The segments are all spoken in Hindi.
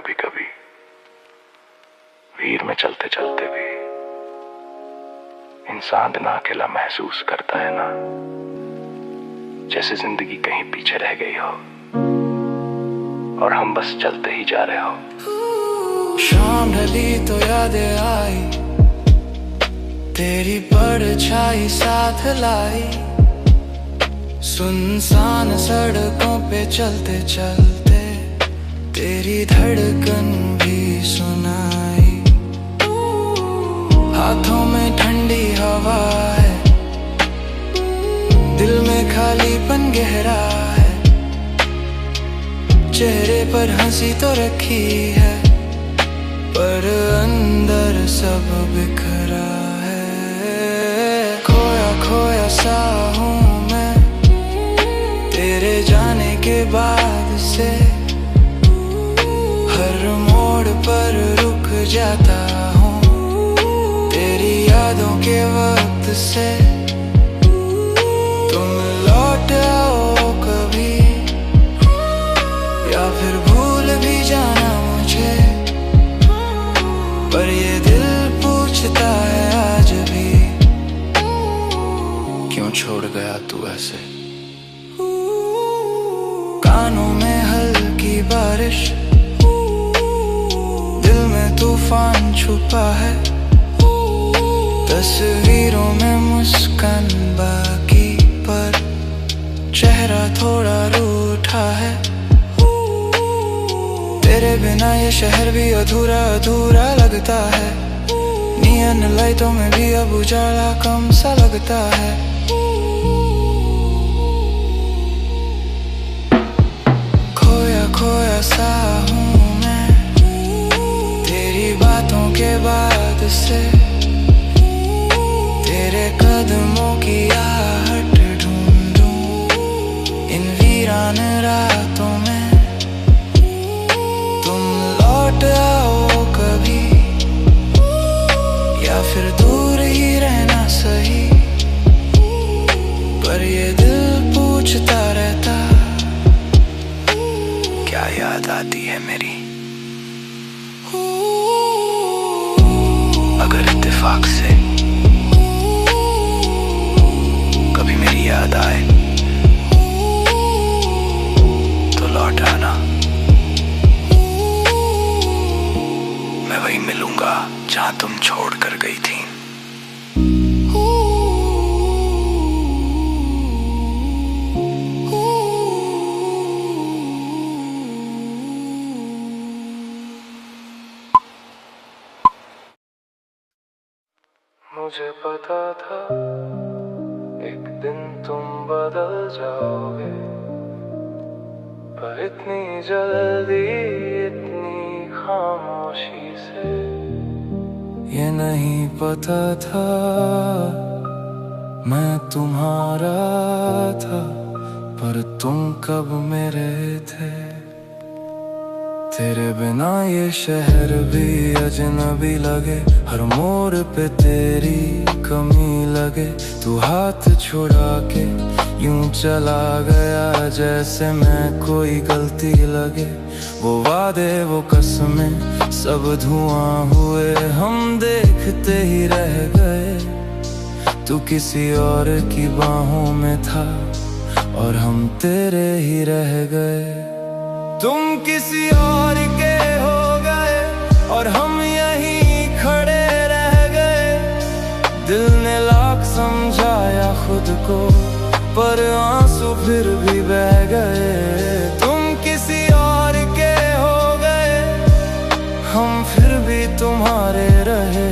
कभी कभी भीड़ में चलते चलते भी इंसान इतना अकेला महसूस करता है ना, जैसे जिंदगी कहीं पीछे रह गई हो और हम बस चलते ही जा रहे हो। शाम ढली तो यादें आई, तेरी परछाई साथ लाई, सुनसान सड़कों पे चलते चलते तेरी धड़कन भी सुनाई। हाथों में ठंडी हवा है, दिल में खालीपन गहरा है, चेहरे पर हंसी तो रखी है पर अंदर सब बिखरा है। खोया खोया सा हूँ मैं तेरे जाने के बाद से, हर मोड़ पर रुक जाता हूँ तेरी यादों के वक्त से। तुम लौट आओ कभी या फिर भूल भी जाना मुझे, पर ये दिल पूछता है आज भी, क्यों छोड़ गया तू ऐसे। कानों में हल्की बारिश, दिल में तूफान छुपा है, तस्वीरों में मुस्कान बाकी पर चेहरा थोड़ा रूठा है। तेरे बिना ये शहर भी अधूरा अधूरा लगता है, नियन लाइटों में भी अब उजाला कम सा लगता है। खोया खोया सा हूँ मैं तेरी बातों के बाद से, तेरे कदमों की आहट ढूंढूं इन वीरान रातों में। तुम लौट आओ कभी या फिर दूर ही रहना सही, पर ये दिल पूछता रहता, क्या याद आती है मेरी। अगर इत्तेफाक से कभी मेरी याद आए तो लौट आना, मैं वहीं मिलूंगा जहां तुम छोड़ कर गई थी। मुझे पता था एक दिन तुम बदल जाओगे, पर इतनी जल्दी इतनी खामोशी से ये नहीं पता था मैं तुम्हारा था, पर तुम कब मेरे थे। तेरे बिना ये शहर भी अजनबी लगे, हर मोड़ पे तेरी कमी लगे। तू हाथ छुड़ा के यूं चला गया जैसे मैं कोई गलती लगे। वो वादे वो कसमें सब धुआं हुए, हम देखते ही रह गए। तू किसी और की बाहों में था और हम तेरे ही रह गए। तुम किसी और के हो गए और हम यहीं खड़े रह गए। दिल ने लाख समझाया खुद को, पर आंसू फिर भी बह गए। तुम किसी और के हो गए, हम फिर भी तुम्हारे रहे।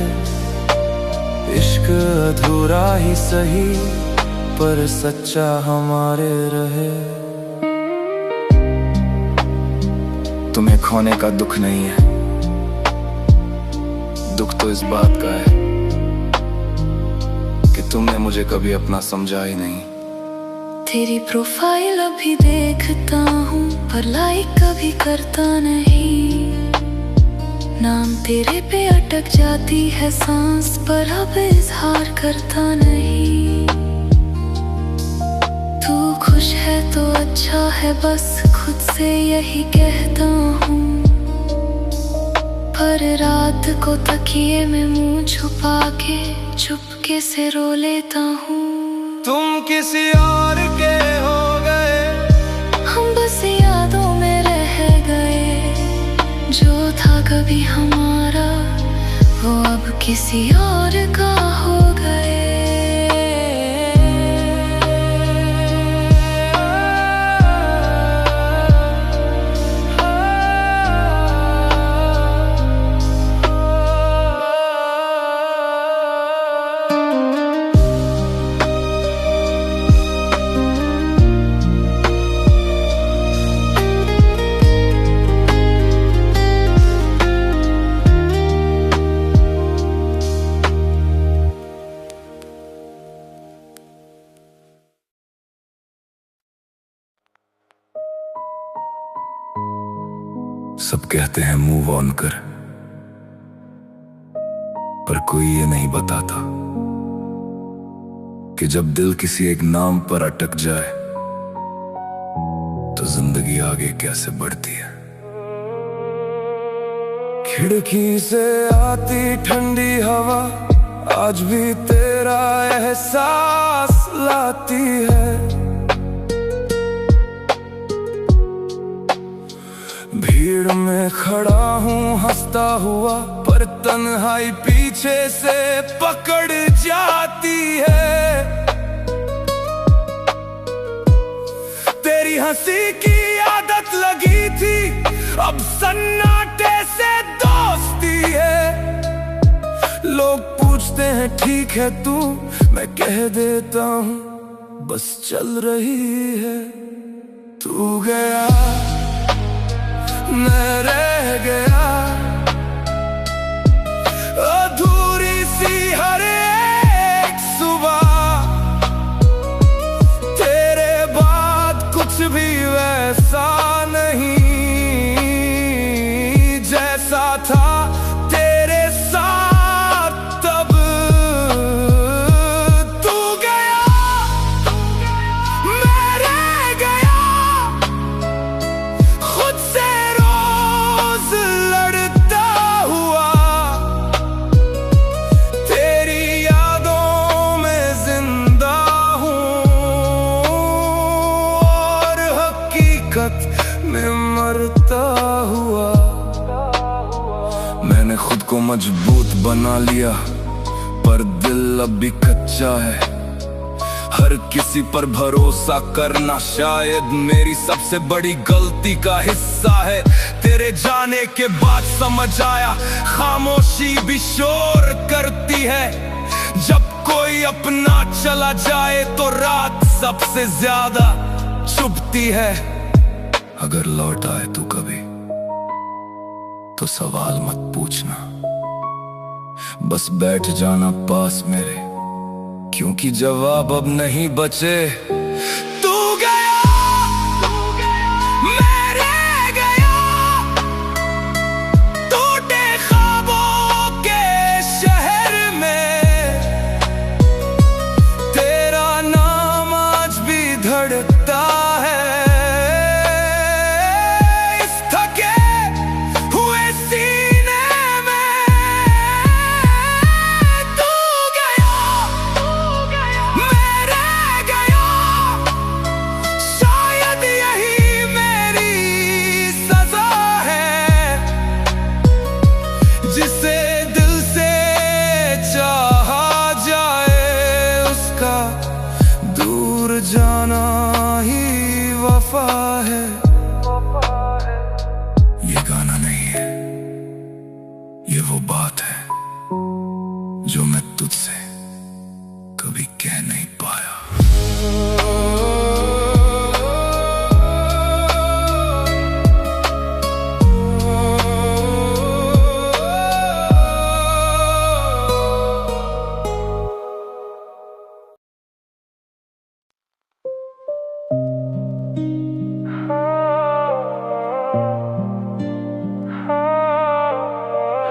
इश्क अधूरा ही सही पर सच्चा हमारे रहे। तुम्हें खोने का दुख नहीं है, दुख तो इस बात का है कि तुमने मुझे कभी अपना समझा ही नहीं। तेरी प्रोफाइल अभी देखता हूँ पर लाइक कभी करता नहीं। नाम तेरे पे अटक जाती है सांस, पर अब इजहार करता नहीं। तू खुश है तो अच्छा है, बस खुद से यही कहता हूँ। हर रात को तकिए में मुंह छुपा के चुपके से रो लेता हूँ। तुम किसी और के हो गए, हम बस यादों में रह गए। जो था कभी हमारा वो अब किसी और का हो गए। सब कहते हैं मूव ऑन कर, पर कोई ये नहीं बताता कि जब दिल किसी एक नाम पर अटक जाए तो जिंदगी आगे कैसे बढ़ती है। खिड़की से आती ठंडी हवा आज भी तेरा एहसास लाती है। भीड़ में खड़ा हूँ हंसता हुआ, पर तन्हाई पीछे से पकड़ जाती है। तेरी हंसी की आदत लगी थी, अब सन्नाटे से दोस्ती है। लोग पूछते हैं ठीक है तू, मैं कह देता हूँ बस चल रही है। तू गया मैं रह गया, अधूरी सी हर एक सुबह। तेरे बाद कुछ भी वैसा नहीं जैसा था तेरे साथ तब। तू गया मैं रह गया, खुद से में मरता हुआ। मैंने खुद को मजबूत बना लिया, पर दिल अब भी कच्चा है। हर किसी पर भरोसा करना शायद मेरी सबसे बड़ी गलती का हिस्सा है। तेरे जाने के बाद समझ आया, खामोशी भी शोर करती है। जब कोई अपना चला जाए तो रात सबसे ज्यादा चुभती है। अगर लौट आए तू कभी तो सवाल मत पूछना, बस बैठ जाना पास मेरे, क्योंकि जवाब अब नहीं बचे। तू गया मैं रह गया, टूटे ख्वाबों के शहर में। तेरा नाम आज भी धड़कता है जाना ही वफा है। ये गाना नहीं है, ये वो बात है जो मैं तुझसे कभी कह नहीं पाया।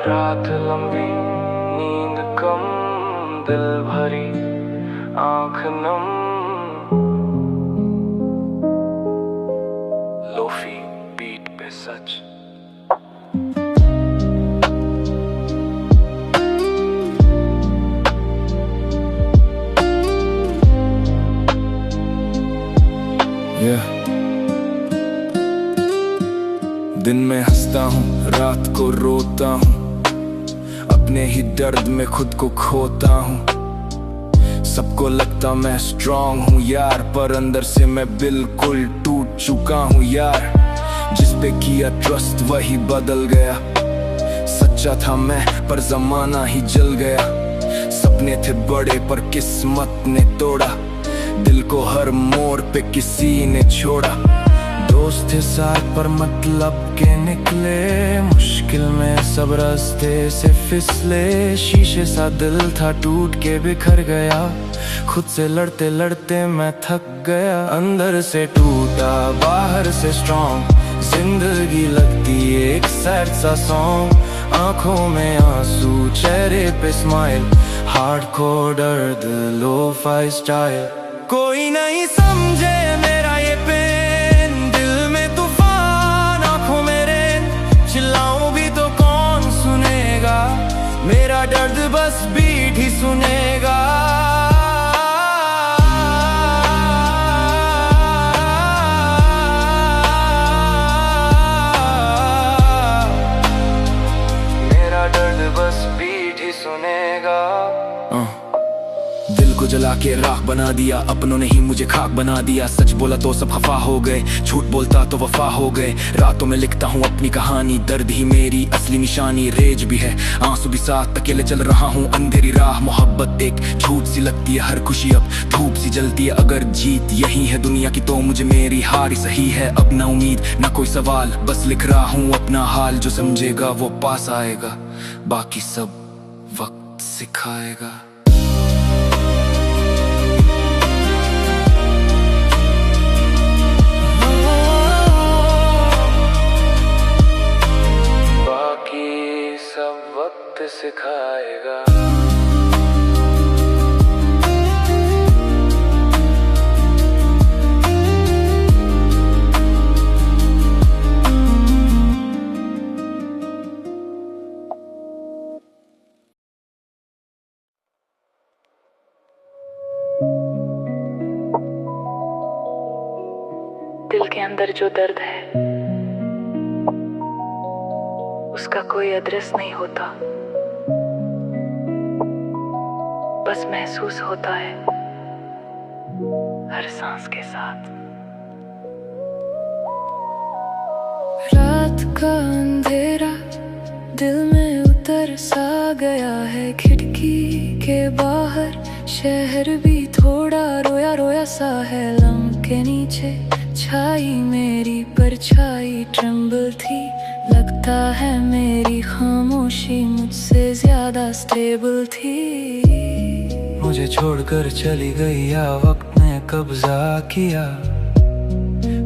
रात लंबी नींद कम, दिल भरी आंख नम। लोफी बीट पे सच दिन में हंसता हूँ, रात को रोता हूँ, अपने ही दर्द में खुद को खोता हूँ। सबको लगता मैं स्ट्रांग हूँ यार, पर अंदर से मैं बिल्कुल टूट चुका हूँ यार। जिस पे किया ट्रस्ट वही बदल गया, सच्चा था मैं पर जमाना ही जल गया। सपने थे बड़े पर किस्मत ने तोड़ा, दिल को हर मोड़ पे किसी ने छोड़ा। दोस्त थे साथ पर मतलब के निकले, मुश्किल में सब रास्ते से फिसले। शीशे सा दिल था टूट के बिखर गया, खुद से लड़ते लड़ते मैं थक गया। अंदर से टूटा बाहर से स्ट्रॉन्ग, जिंदगी लगती एक सैड सा सॉन्ग। आंखों में आंसू चेहरे पे स्माइल, हार्डकोर दर्द लो-फाई स्टाइल। कोई नहीं समझे मेरा ये पेन, दिल में तूफान आंखों में रेन। चिल्लाऊं भी तो कौन सुनेगा, मेरा दर्द बस बीट ही सुनेगा। मेरा दर्द बस बीट ही सुनेगा। दिल को जला के राख बना दिया, अपनों ने ही मुझे खाक बना दिया। सच बोला तो सब खफा हो गए, झूठ बोलता तो वफा हो गए। रातों में लिखता हूँ अपनी कहानी, दर्द ही मेरी असली निशानी। रेज भी है आंसू भी साथ, अकेले चल रहा हूँ अंधेरी राह। मोहब्बत एक झूठ सी लगती है, हर खुशी अब धूप सी जलती है। अगर जीत यही है दुनिया की तो मुझे मेरी हार ही सही है। अब ना उम्मीद ना कोई सवाल, बस लिख रहा हूँ अपना हाल। जो समझेगा वो पास आएगा, बाकी सब वक्त सिखाएगा। सिखाएगा। दिल के अंदर जो दर्द है उसका कोई एड्रेस नहीं होता, बस महसूस होता है हर सांस के साथ। रात का अंधेरा दिल में उतर सा गया है, खिड़की के बाहर शहर भी थोड़ा रोया रोया सा है। लम्ब के नीचे छाई मेरी परछाई ट्रम्बल थी, लगता है मेरी खामोशी मुझसे ज्यादा स्टेबल थी। मुझे छोड़कर चली गई या वक्त ने कब्जा किया,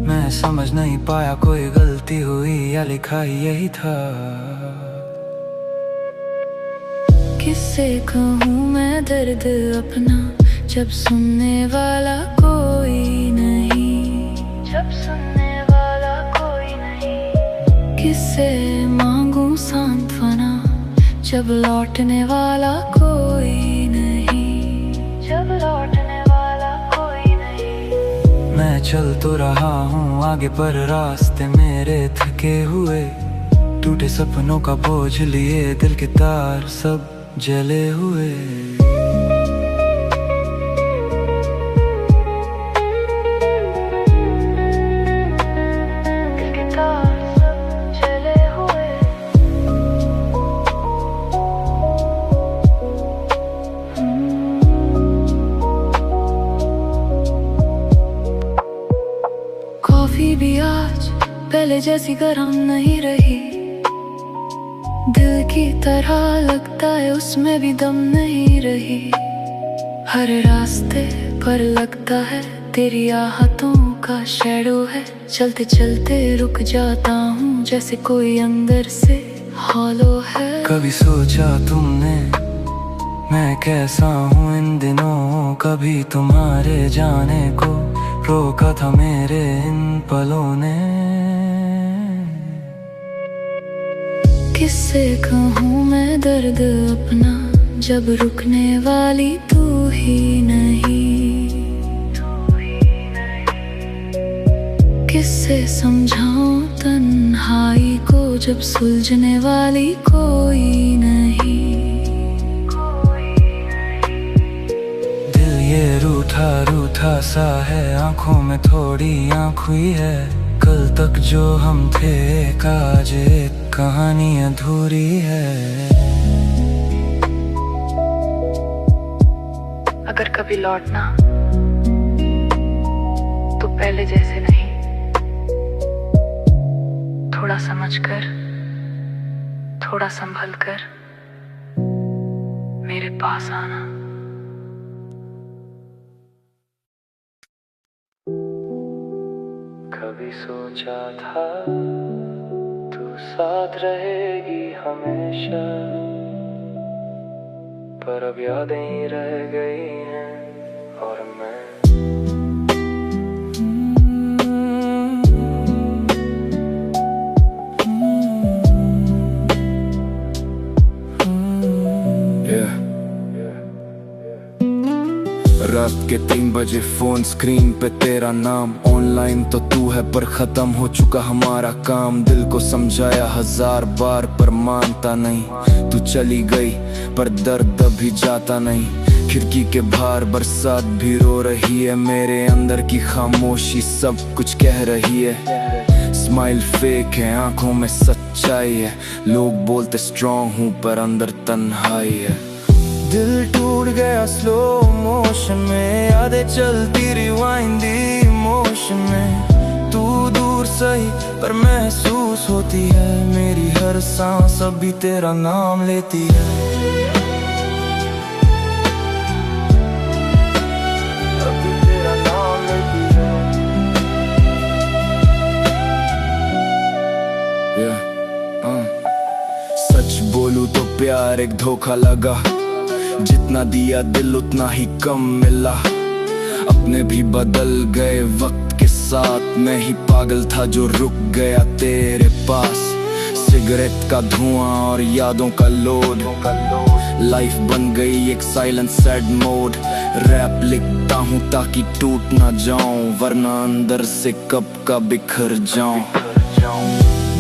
मैं समझ नहीं पाया कोई गलती हुई या लिखा ही यही था। किससे कहूँ मैं दर्द अपना जब सुनने वाला कोई नहीं, जब सुनने वाला कोई नहीं। किससे मांगूं सांत्वना जब लौटने वाला कोई नहीं, जब लौटने वाला कोई नहीं। मैं चल तो रहा हूँ आगे पर रास्ते मेरे थके हुए, टूटे सपनों का बोझ लिए दिल के तार सब जले हुए। कॉफी भी आज पहले जैसी गर्म नहीं रही, दिल की तरह लगता है उसमें भी दम नहीं रही। हर रास्ते पर लगता है तेरी आहतों का शैडो है, चलते चलते रुक जाता हूँ जैसे कोई अंदर से हॉलो है। कभी सोचा तुमने मैं कैसा हूँ इन दिनों, कभी तुम्हारे जाने को रोका था मेरे इन पलों ने। किससे कहूँ मैं दर्द अपना जब रुकने वाली तू ही नहीं, किससे समझाऊं तन्हाई जब सुलझने वाली कोई नहीं। दिल ये रूठा रूठा सा है, आंखों में थोड़ी आँख हुई है। कल तक जो हम थे आज एक कहानी अधूरी है। अगर कभी लौटना तो पहले जैसे नहीं, थोड़ा समझकर, थोड़ा संभल कर मेरे पास आना। कभी सोचा था तू साथ रहेगी हमेशा, पर अब यादें ही रह गई हैं और मैं रात के 3 बजे फोन स्क्रीन पे तेरा नाम, ऑनलाइन तो तू है पर खत्म हो चुका हमारा काम। दिल को समझाया 1000 बार पर मानता नहीं, तू चली गई पर दर्द अभी जाता नहीं। खिड़की के बाहर बरसात भी रो रही है, मेरे अंदर की खामोशी सब कुछ कह रही है। स्माइल फेक है, आंखों में सच्चाई है। लोग बोलते स्ट्रॉन्ग हूँ पर अंदर तन्हाई है। दिल टूट गया स्लो मोशन में, यादें चलती रिवाइंड इमोशन में। तू दूर सही पर महसूस होती है, मेरी हर सांस अभी तेरा नाम लेती है। अभी तेरा नाम लेती है। सच बोलूं तो प्यार एक धोखा लगा, जितना दिया दिल उतना ही कम मिला। अपने भी बदल गए वक्त के साथ, मैं ही पागल था जो रुक गया तेरे पास। सिगरेट का धुआं और यादों का लोड, लाइफ बन गई एक साइलेंट सैड मोड। रैप लिखता हूँ ताकि टूट ना जाऊं, वरना अंदर से कब का बिखर जाऊं।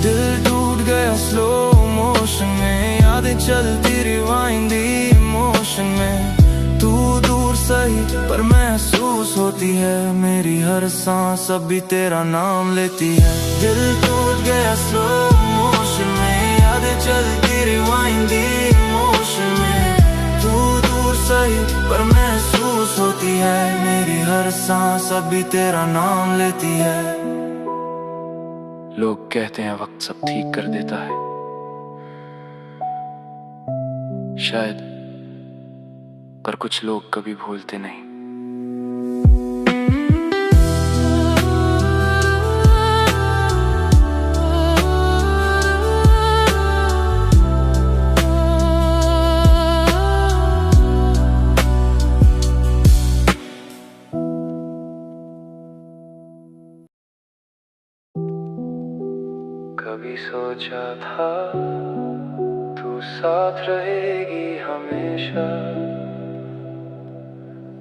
दिल टूट गया स्लो मोशन में, यादें चलती रिवाइंड इमोशन में। तू दूर सही पर महसूस होती है, मेरी हर सांस अभी तेरा नाम लेती है। दिल टूट गया स्लो मोशन में, यादें चलती रिवाइंड इमोशन में। तू दूर सही पर महसूस होती है, मेरी हर सांस अभी तेरा नाम लेती है। लोग कहते हैं वक्त सब ठीक कर देता है, शायद, पर कुछ लोग कभी भूलते नहीं। कभी सोचा था तू साथ रहेगी हमेशा,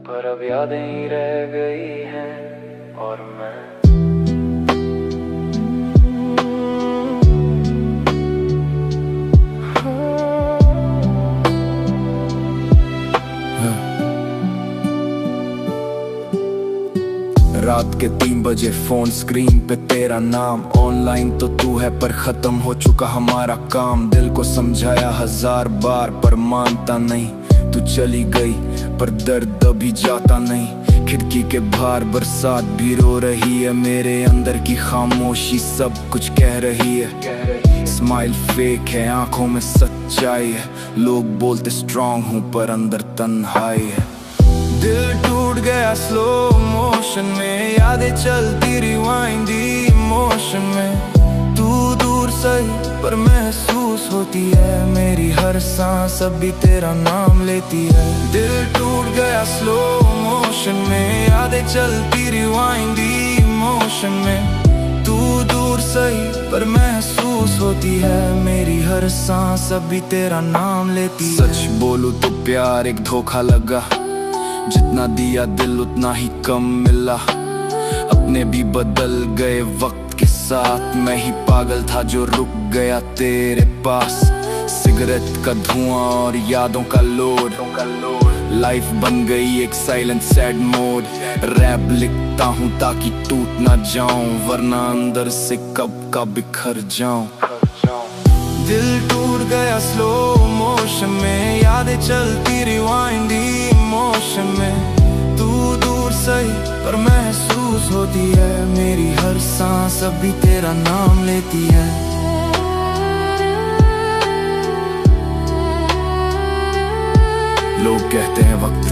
पर अब यादें ही रह गई हैं और मैं रात के 3 बजे फोन स्क्रीन पे तेरा नाम, ऑनलाइन तो तू है पर खत्म हो चुका हमारा काम। दिल को समझाया 1000 बार पर मानता नहीं, तू चली गई पर दर्द अभी जाता नहीं। खिड़की के बाहर बरसात भी रो रही है, मेरे अंदर की खामोशी सब कुछ कह रही है। स्माइल फेक है, आंखों में सच्चाई है। लोग बोलते स्ट्रॉन्ग हूँ पर अंदर तन्हाई है। दिल टूट गया स्लो मोशन में, यादें चलती रिवाइंड इमोशन में। तू दूर सही पर महसूस होती है, मेरी हर सांस अभी तेरा नाम लेती है। दिल टूट गया स्लो मोशन में, यादें चलती रिवाइंड इमोशन में। तू दूर सही पर महसूस होती है, मेरी हर सांस अभी तेरा नाम लेती है। सच बोलूं तो प्यार एक धोखा लगा, जितना दिया दिल उतना ही कम मिला। अपने भी बदल गए वक्त के साथ मैं ही पागल था जो रुक गया तेरे पास। सिगरेट का धुआं और यादों का लोड, लाइफ बन गई एक साइलेंट सैड मोड। रैप लिखता हूँ ताकि टूट ना जाऊं, वरना अंदर से कब का बिखर जाऊं। दिल टूट गया स्लो मोशन में, यादें चलती रिवाइंड इमोशन में। तू दूर सही पर महसूस होती है, मेरी हर सांस अभी तेरा नाम लेती है। लोग कहते हैं वक्त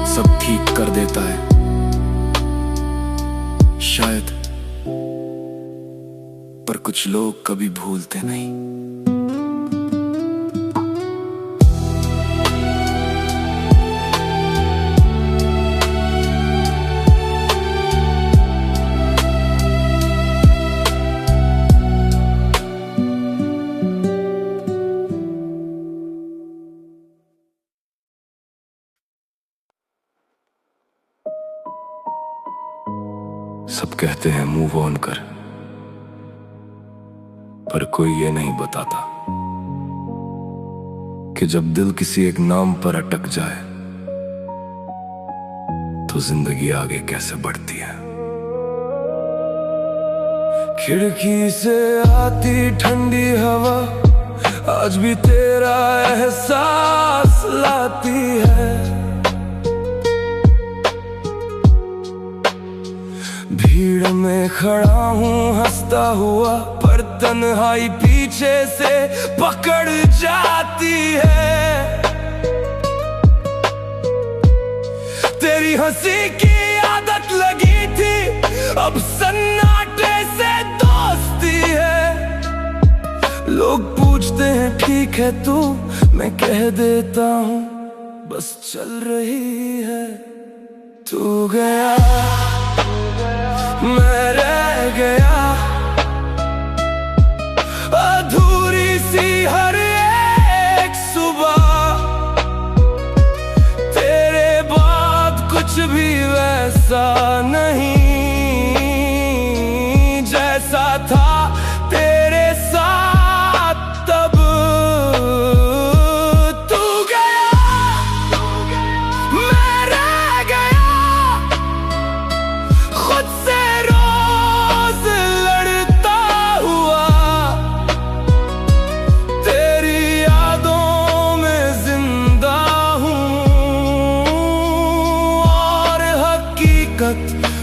सब ठीक कर देता है, शायद, पर कुछ लोग कभी भूलते नहीं। सब कहते हैं मूव ऑन कर, पर कोई ये नहीं बताता कि जब दिल किसी एक नाम पर अटक जाए तो जिंदगी आगे कैसे बढ़ती है। खिड़की से आती ठंडी हवा आज भी तेरा एहसास लाती है। भीड़ में खड़ा हूँ हंसता हुआ, पर तन्हाई पीछे से पकड़ जाती है। तेरी हंसी की आदत लगी थी, अब सन्नाटे से दोस्ती है। लोग पूछते हैं ठीक है तू, मैं कह देता हूँ बस चल रही है। तू गया मैं रह गया, अधूरी सी हर एक सुबह। तेरे बाद कुछ भी वैसा नहीं जैसा था तेरे साथ तब। तू गया मैं रह गया, खुद से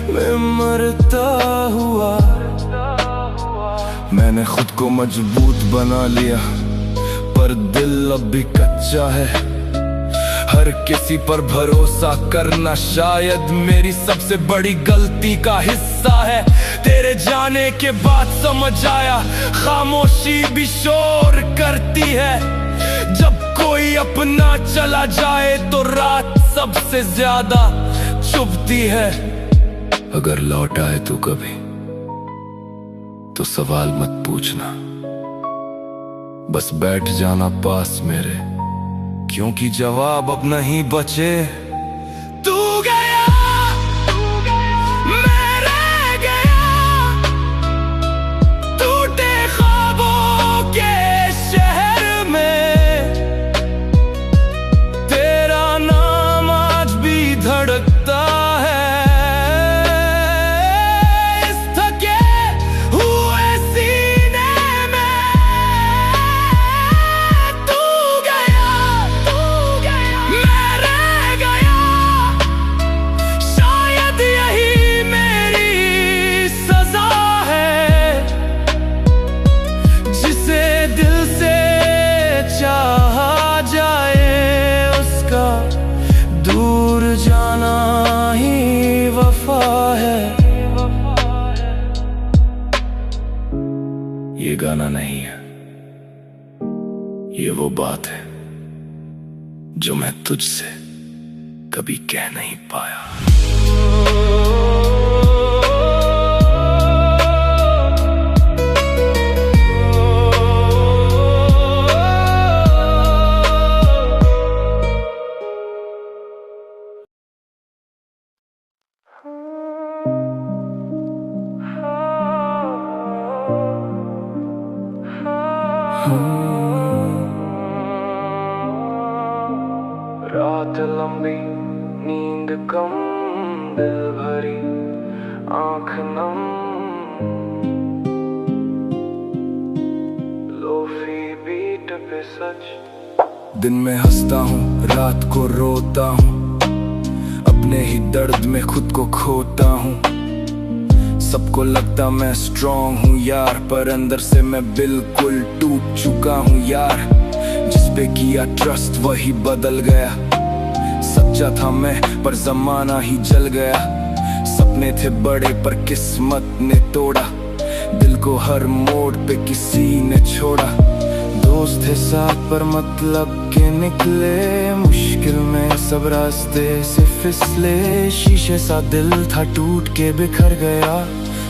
में मरता हुआ। मैंने खुद को मजबूत बना लिया, पर दिल अब भी कच्चा है। हर किसी पर भरोसा करना शायद मेरी सबसे बड़ी गलती का हिस्सा है। तेरे जाने के बाद समझ आया, खामोशी भी शोर करती है। जब कोई अपना चला जाए तो रात सबसे ज्यादा चुभती है। अगर लौट आए तू कभी तो सवाल मत पूछना, बस बैठ जाना पास मेरे, क्योंकि जवाब अब नहीं बचे। तू गया मैं रह गया, टूटे ख्वाबों के शहर में। तेरा नाम आज भी धड़कता है ये गाना नहीं है, ये वो बात है जो मैं तुझसे कभी कह नहीं पाया। रात लंबी नींद कम, दिल भरी आँख नम, लोफी बीट पे सच। दिन में हंसता हूँ, रात को रोता हूँ, अपने ही दर्द में खुद को खोता हूँ। सबको लगता मैं स्ट्रॉन्ग हूँ यार, पर अंदर से मैं बिल्कुल टूट चुका हूँ यार। जिस पे किया ट्रस्ट वही बदल गया, सच्चा था मैं पर जमाना ही जल गया। सपने थे बड़े पर किस्मत ने तोड़ा, दिल को हर मोड़ पे किसी ने छोड़ा। दोस्त थे साथ पर मतलब के निकले, मुश्किल में सब रास्ते से फिसले। शीशे सा दिल था टूट के बिखर गया,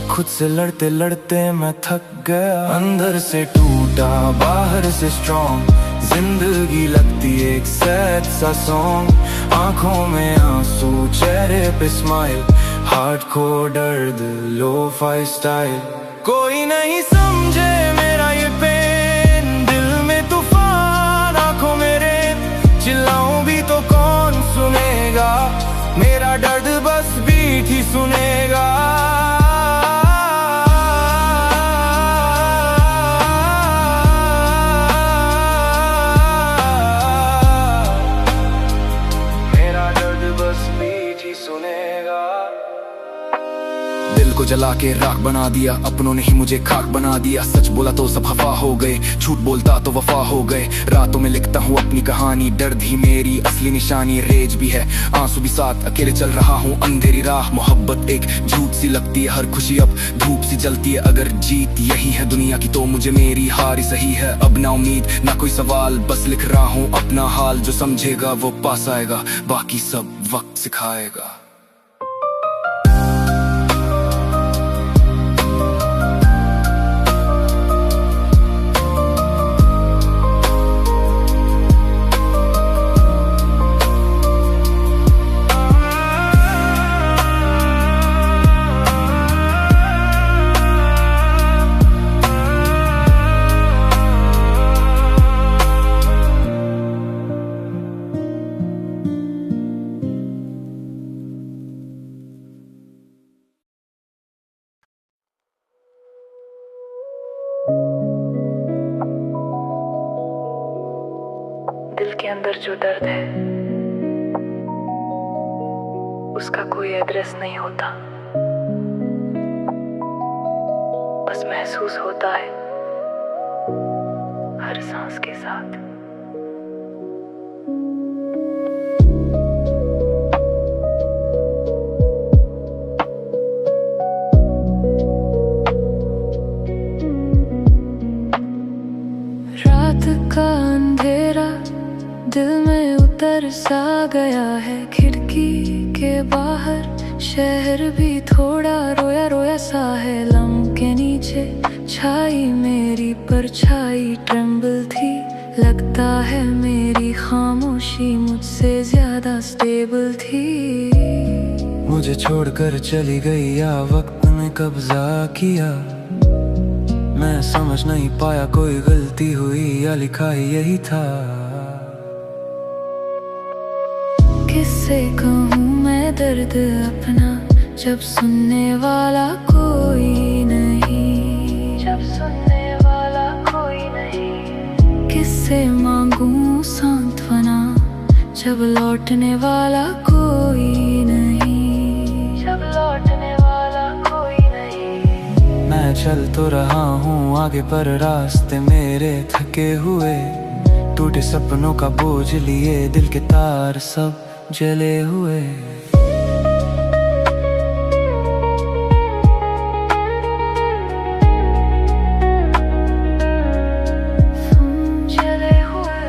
खुद से लड़ते लड़ते मैं थक गया। अंदर से टूटा बाहर से स्ट्रॉन्ग, जिंदगी लगती एक सैड सा सॉन्ग। आंखों में आंसू चेहरे पे स्माइल, हार्ट को दर्द लो फाई स्टाइल। कोई नहीं समझे मेरा ये पेन, दिल में तूफान आंखों मेरे। चिल्लाऊं भी तो कौन सुनेगा, मेरा दर्द बस बीट ही सुनेगा। दिल को जला के राख बना दिया, अपनों ने ही मुझे खाक बना दिया। सच बोला तो सब हवा हो गए, झूठ बोलता तो वफा हो गए। रातों में लिखता हूँ अपनी कहानी, दर्द ही मेरी असली निशानी। रेज भी है आंसू भी साथ, अकेले चल रहा हूँ अंधेरी राह। मोहब्बत एक झूठ सी लगती है, हर खुशी अब धूप सी जलती है। अगर जीत यही है दुनिया की तो मुझे मेरी हार ही सही है। अब ना उम्मीद ना कोई सवाल, बस लिख रहा हूँ अपना हाल। जो समझेगा वो पास आएगा, बाकी सब वक्त सिखाएगा। दिल के अंदर जो दर्द है उसका कोई एड्रेस नहीं होता, बस महसूस होता है हर सांस के साथ। रात का अंधेरा दिल में उतर सा गया है, खिड़की के बाहर शहर भी थोड़ा रोया रोया सा है। लम्ब के नीचे छाई मेरी परछाई ट्रेम्बल थी, लगता है मेरी खामोशी मुझसे ज्यादा स्टेबल थी। मुझे छोड़कर चली गई या वक्त ने कब्जा किया, मैं समझ नहीं पाया कोई गलती हुई या लिखा ही यही था। किससे कहूँ मैं दर्द अपना जब सुनने वाला कोई नहीं, जब सुनने वाला कोई नहीं। किससे मांगूं सांत्वना जब लौटने वाला कोई नहीं, जब लौटने वाला कोई नहीं। मैं चल तो रहा हूँ आगे पर रास्ते मेरे थके हुए, टूटे सपनों का बोझ लिए दिल के तार सब जले हुए। जले हुए।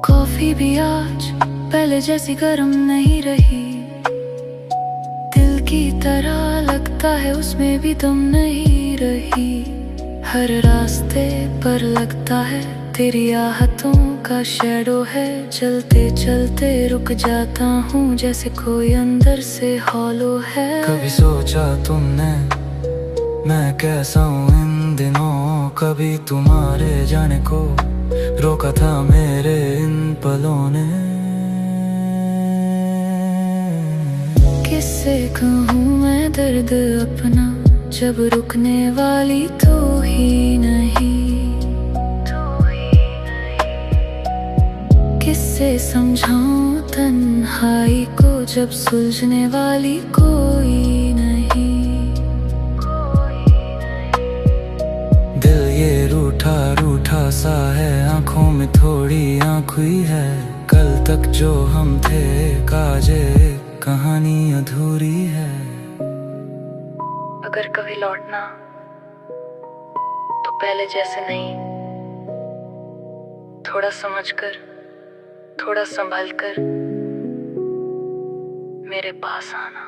कॉफी भी आज पहले जैसी गर्म नहीं रही, की तरह लगता है उसमें भी दम नहीं रही। हर रास्ते पर लगता है तेरी आहतों का शैडो है, चलते चलते रुक जाता हूँ जैसे कोई अंदर से हॉलो है। कभी सोचा तुमने मैं कैसा हूँ इन दिनों, कभी तुम्हारे जाने को रोका था मेरे इन पलों ने। किससे कहूँ मैं दर्द अपना, जब रुकने वाली तो ही नहीं। किससे समझाऊं तन्हाई को, जब सुलझने वाली कोई नहीं। दिल ये रूठा रूठा सा है, आंखों में थोड़ी आँख हुई है। कल तक जो हम थे काजे, कहानी अधूरी है। अगर कभी लौटना तो पहले जैसे नहीं, थोड़ा समझकर, थोड़ा संभल कर मेरे पास आना।